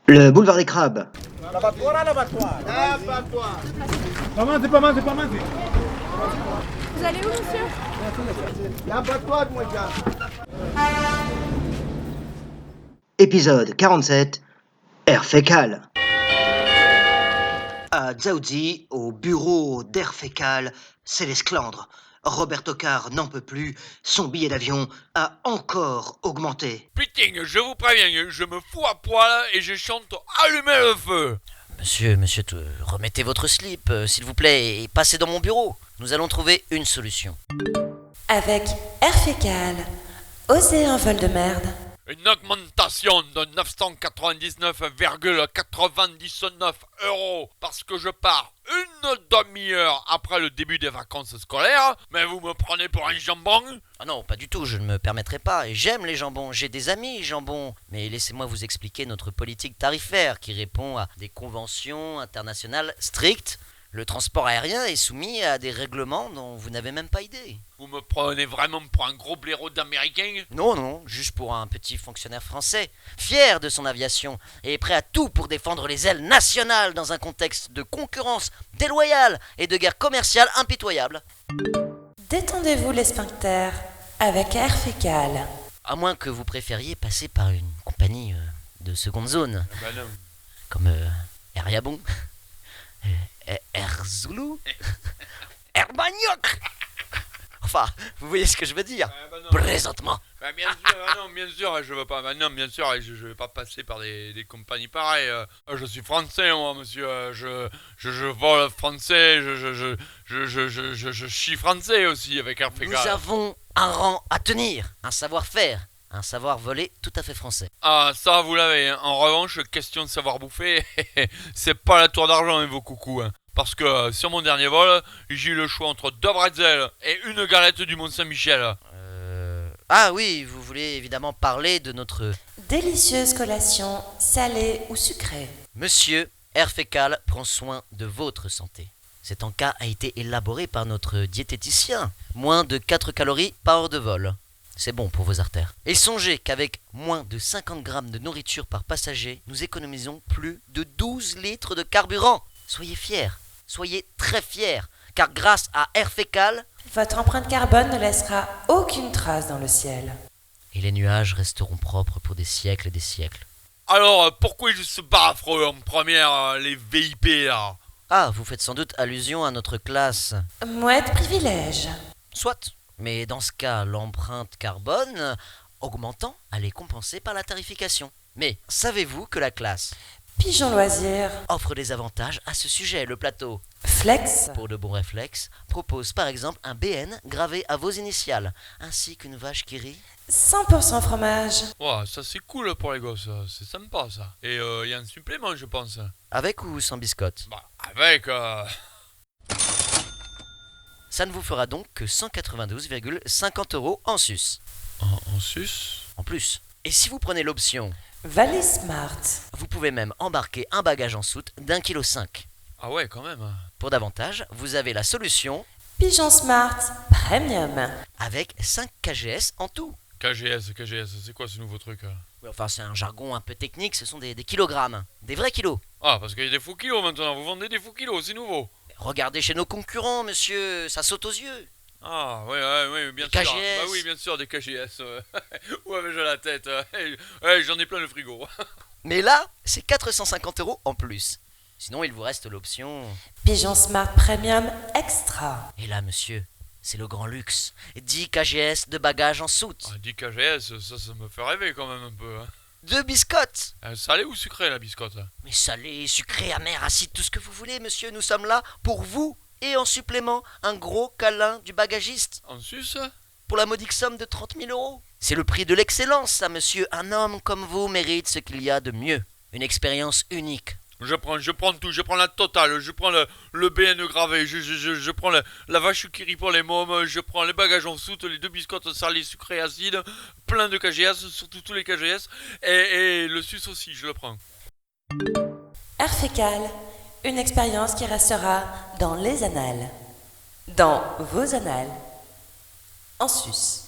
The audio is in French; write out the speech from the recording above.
Le boulevard des crabes. L'abattoir, l'abattoir. L'abattoir. Pas mal, c'est pas mal, c'est pas mal. Vous allez où, monsieur? L'abattoir, mon gars. Épisode 47. Air fécal. À Dzaoudzi, au bureau d'air fécal, c'est l'esclandre. Roberto Carr n'en peut plus, son billet d'avion a encore augmenté. Putain, je vous préviens, je me fous à poil et je chante Allumer le feu. Monsieur, remettez votre slip, s'il vous plaît, et passez dans mon bureau. Nous allons trouver une solution. Avec Air Fécal, osez un vol de merde. Une augmentation de 999,99 € parce que je pars une demi-heure après le début des vacances scolaires, mais vous me prenez pour un jambon? Ah non, pas du tout, je ne me permettrai pas, et j'aime les jambons, j'ai des amis jambons. Mais laissez-moi vous expliquer notre politique tarifaire qui répond à des conventions internationales strictes. Le transport aérien est soumis à des règlements dont vous n'avez même pas idée. Vous me prenez vraiment pour un gros blaireau d'américain? Non, juste pour un petit fonctionnaire français, fier de son aviation et prêt à tout pour défendre les ailes nationales dans un contexte de concurrence déloyale et de guerre commerciale impitoyable. Détendez-vous les sphincters avec Air Fécal. À moins que vous préfériez passer par une compagnie de seconde zone, Ben non. comme Air Yabon, Air Zulu, Air Manioc. Enfin, vous voyez ce que je veux dire. Ben non. Présentement. Ben bien sûr, je veux pas. Ben non, bien sûr, je vais pas passer par des compagnies pareilles. Je suis français, moi, monsieur. Je vole français. Je chie français aussi avec Air Fécal. Nous avons un rang à tenir, un savoir-faire, un savoir voler tout à fait français. Ah, ça, vous l'avez. Hein. En revanche, question de savoir bouffer, c'est pas la tour d'argent, vos coucous. Hein. Parce que sur mon dernier vol, j'ai eu le choix entre 2 bretzels et une galette du Mont-Saint-Michel. Ah oui, vous voulez évidemment parler de notre... Délicieuse collation, salée ou sucrée. Monsieur Air Fécal prend soin de votre santé. Cet encas a été élaboré par notre diététicien. Moins de 4 calories par heure de vol. C'est bon pour vos artères. Et songez qu'avec moins de 50 grammes de nourriture par passager, nous économisons plus de 12 litres de carburant. Soyez fiers, soyez très fiers, car grâce à Air Fécal, Votre empreinte carbone ne laissera aucune trace dans le ciel. et les nuages resteront propres pour des siècles et des siècles. Alors, pourquoi ils se baffrent en première, les VIP, là? Ah, vous faites sans doute allusion à notre classe. Mouette privilège. Soit, mais dans ce cas, l'empreinte carbone augmentant, elle est compensée par la tarification. Mais savez-vous que la classe Pigeon loisir. offre des avantages à ce sujet? Le plateau, Flex. pour de bons réflexes, propose par exemple un BN gravé à vos initiales, ainsi qu'une vache qui rit. 100% fromage. Ouais, ça c'est cool pour les gosses, c'est sympa ça. Et il y a un supplément, je pense. Avec ou sans biscotte? Bah, avec... Ça ne vous fera donc que 192,50 € en sus. En sus? En plus. Et si vous prenez l'option, Valise Smart. vous pouvez même embarquer un bagage en soute d'1,5 kg. Ah ouais, quand même. Pour davantage, vous avez la solution Pigeon Smart Premium. avec 5 kgs en tout. KGS, c'est quoi ce nouveau truc? Oui, enfin, c'est un jargon un peu technique, ce sont des kilogrammes, des vrais kilos. Ah, parce qu'il y a des faux kilos maintenant, vous vendez des faux kilos, c'est nouveau. Regardez chez nos concurrents, monsieur, ça saute aux yeux. Ah, ouais, bien Des sûr. KGS. Bah oui, bien sûr, des KGS. Où avais-je la tête? Ouais, j'en ai plein le frigo. Mais là, c'est 450 € en plus. Sinon, il vous reste l'option... Pigeon Smart Premium Extra. Et là, monsieur, c'est le grand luxe. 10 kgs de bagages en soute. Ah, 10 KGS, ça me fait rêver quand même un peu. Hein. 2 biscottes. Salé ou sucré la biscotte? Mais salé, sucré, amer, acide, tout ce que vous voulez, monsieur, nous sommes là pour vous. Et en supplément, un gros câlin du bagagiste. En sus? Pour la modique somme de 30 000 €. C'est le prix de l'excellence, ça, monsieur. Un homme comme vous mérite ce qu'il y a de mieux. Une expérience unique. Je prends tout, je prends la totale, je prends le BN gravé, je prends la vache qui rit pour les mômes, je prends les bagages en soute, les 2 biscottes salées, sucrées, acides, plein de KGS, surtout tous les KGS, et le sus aussi, je le prends. Air Fécal. Une expérience qui restera dans les annales. Dans vos annales. En sus.